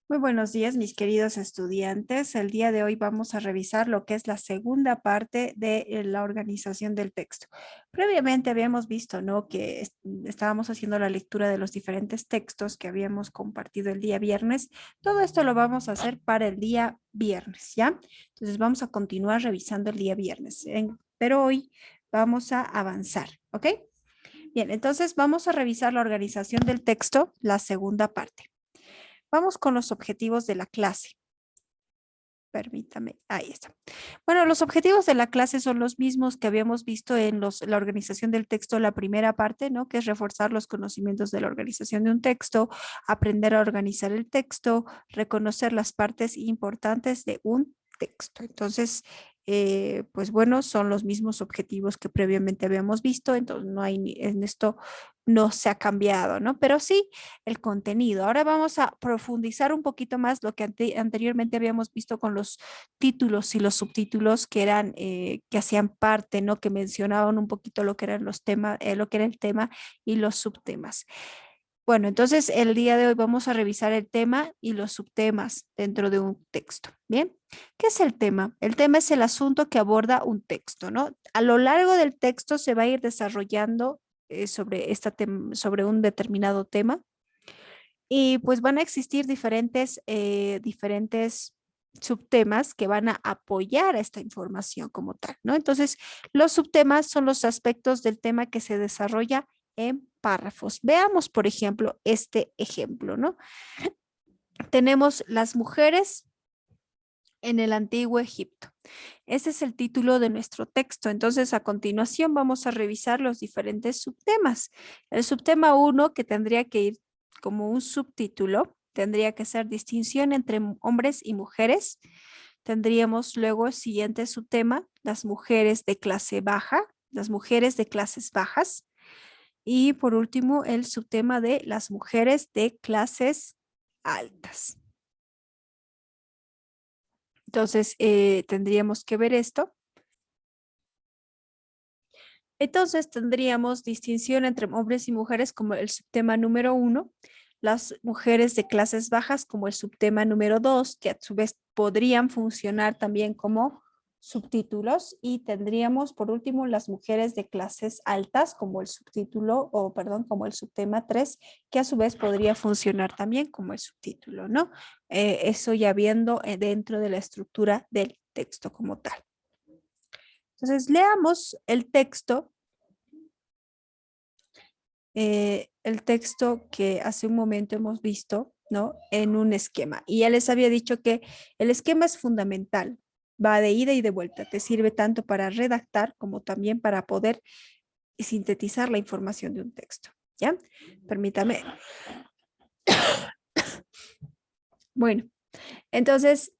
Muy buenos días, mis queridos estudiantes. El día de hoy vamos a revisar lo que es la segunda parte de la organización del texto. Previamente habíamos visto, ¿no?, que estábamos haciendo la lectura de los diferentes textos que habíamos compartido el día viernes. Todo esto lo vamos a hacer para el día viernes, ¿ya? Entonces vamos a continuar revisando el día viernes, pero hoy vamos a avanzar, ¿ok? Bien, entonces vamos a revisar la organización del texto, la segunda parte. Vamos con los objetivos de la clase. Permítame, ahí está. Bueno, los objetivos de la clase son los mismos que habíamos visto en la organización del texto, la primera parte, ¿no? Que es reforzar los conocimientos de la organización de un texto, aprender a organizar el texto, reconocer las partes importantes de un texto. Entonces, pues bueno, son los mismos objetivos que previamente habíamos visto, entonces no hay, en esto no se ha cambiado, ¿no? Pero sí el contenido. Ahora vamos a profundizar un poquito más lo que anteriormente habíamos visto con los títulos y los subtítulos que eran, que hacían parte, ¿no? Que mencionaban un poquito lo que eran los temas, lo que era el tema y los subtemas. Bueno, entonces el día de hoy vamos a revisar el tema y los subtemas dentro de un texto. Bien, ¿qué es el tema? El tema es el asunto que aborda un texto, ¿no? A lo largo del texto se va a ir desarrollando sobre un determinado tema y pues van a existir diferentes subtemas que van a apoyar a esta información como tal, ¿no? Entonces, los subtemas son los aspectos del tema que se desarrolla en párrafos. Veamos, por ejemplo, este ejemplo, ¿no? Tenemos las mujeres en el antiguo Egipto. Ese es el título de nuestro texto. Entonces, a continuación vamos a revisar los diferentes subtemas. El subtema 1, que tendría que ir como un subtítulo, tendría que ser distinción entre hombres y mujeres. Tendríamos luego el siguiente subtema, las mujeres de clase baja, las mujeres de clases bajas. Y por último, el subtema de las mujeres de clases altas. Entonces, tendríamos que ver esto. Entonces, tendríamos distinción entre hombres y mujeres como el subtema número 1, las mujeres de clases bajas como el subtema número 2, que a su vez podrían funcionar también como subtítulos, y tendríamos por último las mujeres de clases altas como el subtítulo, o perdón, como el subtema 3, que a su vez podría funcionar también como el subtítulo, ¿no? Eso ya viendo dentro de la estructura del texto como tal. Entonces, leamos el texto que hace un momento hemos visto, ¿no? En un esquema. Y ya les había dicho que el esquema es fundamental, va de ida y de vuelta, te sirve tanto para redactar como también para poder sintetizar la información de un texto, ¿ya? Permítame. Bueno, entonces,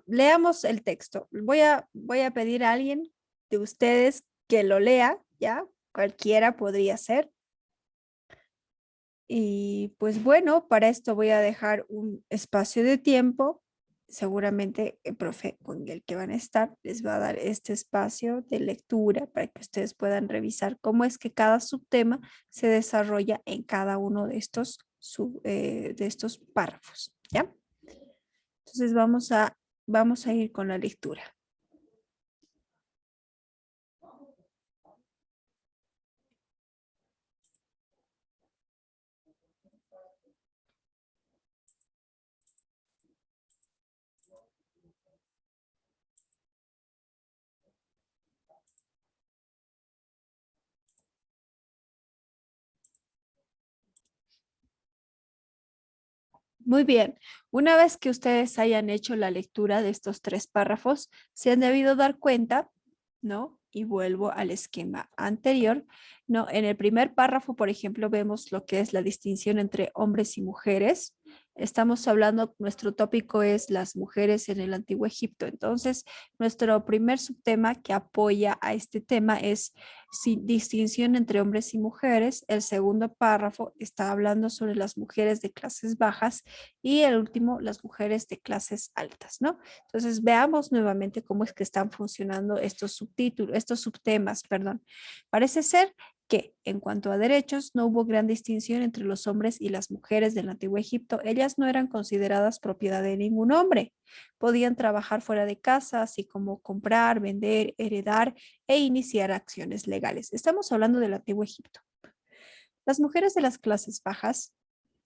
leamos el texto. Voy a pedir a alguien de ustedes que lo lea, ¿ya? Cualquiera podría ser. Y pues bueno, para esto voy a dejar un espacio de tiempo. Seguramente el profe con el que van a estar les va a dar este espacio de lectura para que ustedes puedan revisar cómo es que cada subtema se desarrolla en cada uno de estos párrafos, ¿ya? Entonces vamos a ir con la lectura. Muy bien, una vez que ustedes hayan hecho la lectura de estos 3 párrafos, se han debido dar cuenta, ¿no? Y vuelvo al esquema anterior, ¿no? En el primer párrafo, por ejemplo, vemos lo que es la distinción entre hombres y mujeres. Estamos hablando, nuestro tópico es las mujeres en el Antiguo Egipto. Entonces, nuestro primer subtema que apoya a este tema es distinción entre hombres y mujeres. El segundo párrafo está hablando sobre las mujeres de clases bajas y el último, las mujeres de clases altas, ¿no? Entonces, veamos nuevamente cómo es que están funcionando estos subtítulos, estos subtemas, perdón. Parece ser que en cuanto a derechos no hubo gran distinción entre los hombres y las mujeres del antiguo Egipto. Ellas no eran consideradas propiedad de ningún hombre. Podían trabajar fuera de casa, así como comprar, vender, heredar e iniciar acciones legales. Estamos hablando del antiguo Egipto. Las mujeres de las clases bajas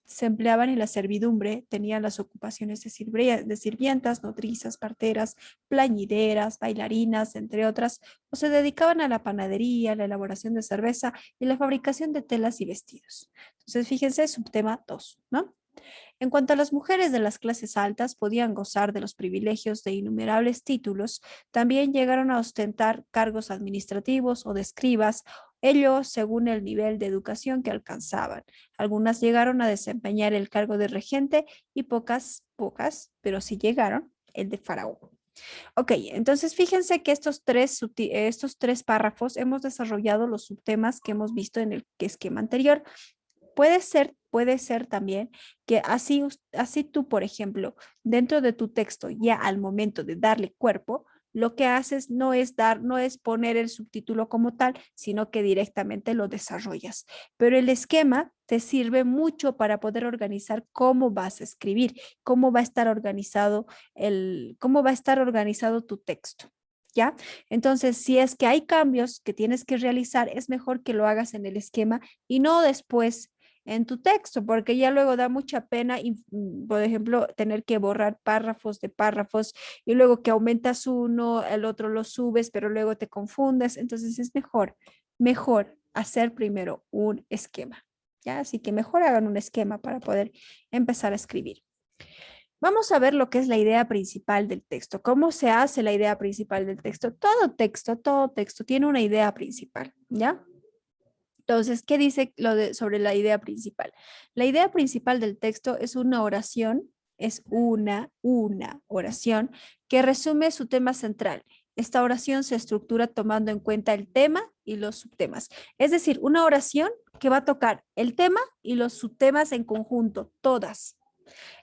se empleaban en la servidumbre, tenían las ocupaciones de sirvientas, nodrizas, parteras, plañideras, bailarinas, entre otras, o se dedicaban a la panadería, la elaboración de cerveza y la fabricación de telas y vestidos. Entonces, fíjense, subtema 2, ¿no? En cuanto a las mujeres de las clases altas, podían gozar de los privilegios de innumerables títulos, también llegaron a ostentar cargos administrativos o de escribas, ello según el nivel de educación que alcanzaban. Algunas llegaron a desempeñar el cargo de regente y pocas, pero sí llegaron, el de faraón. Ok, entonces fíjense que estos tres párrafos hemos desarrollado los subtemas que hemos visto en el esquema anterior. Puede ser también que así tú, por ejemplo, dentro de tu texto, ya al momento de darle cuerpo, lo que haces no es poner el subtítulo como tal, sino que directamente lo desarrollas. Pero el esquema te sirve mucho para poder organizar cómo vas a escribir, cómo va a estar organizado tu texto. ¿Ya? Entonces, si es que hay cambios que tienes que realizar, es mejor que lo hagas en el esquema y no después en tu texto, porque ya luego da mucha pena, por ejemplo, tener que borrar párrafos de párrafos y luego que aumentas uno, el otro lo subes, pero luego te confundes. Entonces es mejor hacer primero un esquema. ¿Ya? Así que mejor hagan un esquema para poder empezar a escribir. Vamos a ver lo que es la idea principal del texto. ¿Cómo se hace la idea principal del texto? Todo texto tiene una idea principal, ¿ya? Entonces, ¿qué dice sobre la idea principal? La idea principal del texto es una oración, es una oración que resume su tema central. Esta oración se estructura tomando en cuenta el tema y los subtemas. Es decir, una oración que va a tocar el tema y los subtemas en conjunto, todas.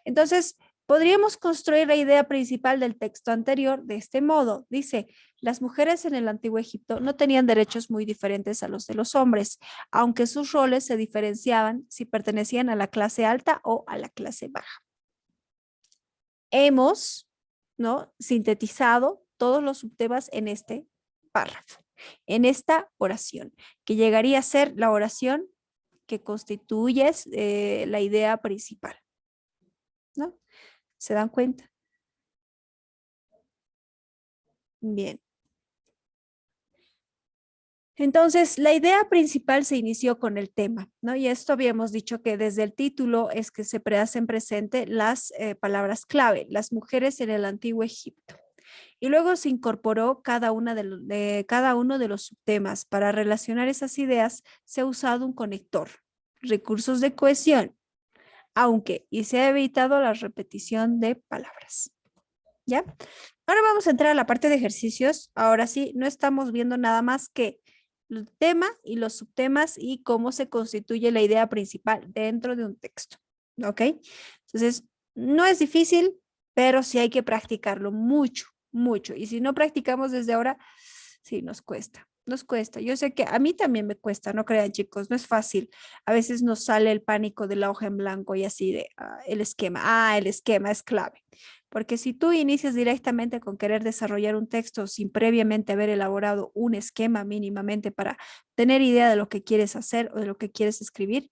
Entonces, podríamos construir la idea principal del texto anterior de este modo. Dice, las mujeres en el antiguo Egipto no tenían derechos muy diferentes a los de los hombres, aunque sus roles se diferenciaban si pertenecían a la clase alta o a la clase baja. Hemos, ¿no?, sintetizado todos los subtemas en este párrafo, en esta oración, que llegaría a ser la oración que constituye la idea principal, ¿no? ¿Se dan cuenta? Bien. Entonces, la idea principal se inició con el tema, ¿no? Y esto habíamos dicho que desde el título es que se hacen presente las palabras clave, las mujeres en el antiguo Egipto. Y luego se incorporó cada uno de los subtemas. Para relacionar esas ideas se ha usado un conector, recursos de cohesión, y se ha evitado la repetición de palabras. ¿Ya? Ahora vamos a entrar a la parte de ejercicios. Ahora sí, no estamos viendo nada más que el tema y los subtemas y cómo se constituye la idea principal dentro de un texto. ¿Ok? Entonces, no es difícil, pero sí hay que practicarlo mucho, mucho. Y si no practicamos desde ahora, sí, nos cuesta. Nos cuesta. Yo sé que a mí también me cuesta, no crean chicos, no es fácil. A veces nos sale el pánico de la hoja en blanco y así de el esquema. El esquema es clave. Porque si tú inicias directamente con querer desarrollar un texto sin previamente haber elaborado un esquema mínimamente para tener idea de lo que quieres hacer o de lo que quieres escribir,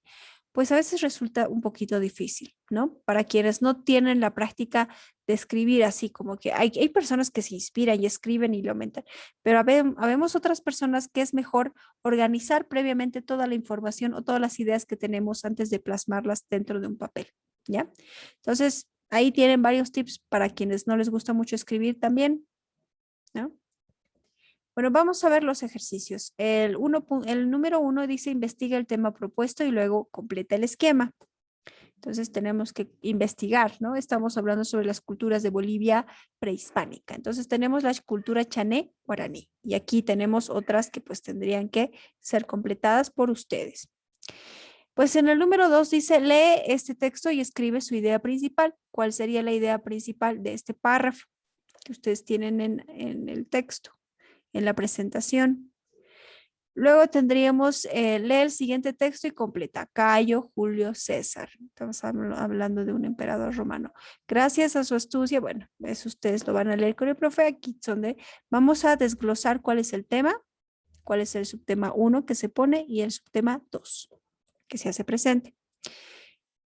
pues a veces resulta un poquito difícil, ¿no? Para quienes no tienen la práctica de escribir así, como que hay personas que se inspiran y escriben y lo aumentan, pero habemos otras personas que es mejor organizar previamente toda la información o todas las ideas que tenemos antes de plasmarlas dentro de un papel, ¿ya? Entonces, ahí tienen varios tips para quienes no les gusta mucho escribir también, ¿no? Bueno, vamos a ver los ejercicios. El número 1 dice investiga el tema propuesto y luego completa el esquema. Entonces tenemos que investigar, ¿no? Estamos hablando sobre las culturas de Bolivia prehispánica. Entonces tenemos la cultura chané guaraní y aquí tenemos otras que pues tendrían que ser completadas por ustedes. Pues en el número 2 dice, lee este texto y escribe su idea principal. ¿Cuál sería la idea principal de este párrafo que ustedes tienen en el texto, en la presentación? Luego tendríamos, lee el siguiente texto y completa. Cayo Julio César. Estamos hablando de un emperador romano. Gracias a su astucia, bueno, eso ustedes lo van a leer con el profe. Aquí es donde vamos a desglosar cuál es el tema, cuál es el subtema 1 que se pone y el subtema 2 que se hace presente.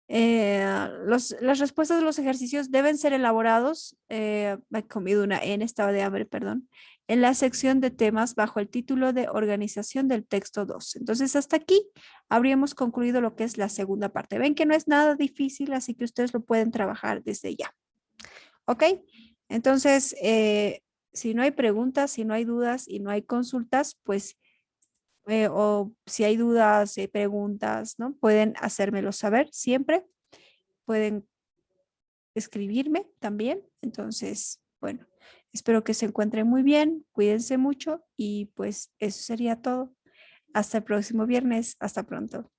Las respuestas de los ejercicios deben ser elaborados, me he comido una N, estaba de hambre, perdón, en la sección de temas bajo el título de organización del texto 2. Entonces, hasta aquí habríamos concluido lo que es la segunda parte. Ven que no es nada difícil, así que ustedes lo pueden trabajar desde ya. ¿Ok? Entonces, si no hay preguntas, si no hay dudas y no hay consultas, pues o si hay dudas, preguntas, ¿no? Pueden hacérmelo saber siempre. Pueden escribirme también. Entonces, bueno, espero que se encuentren muy bien. Cuídense mucho y pues eso sería todo. Hasta el próximo viernes. Hasta pronto.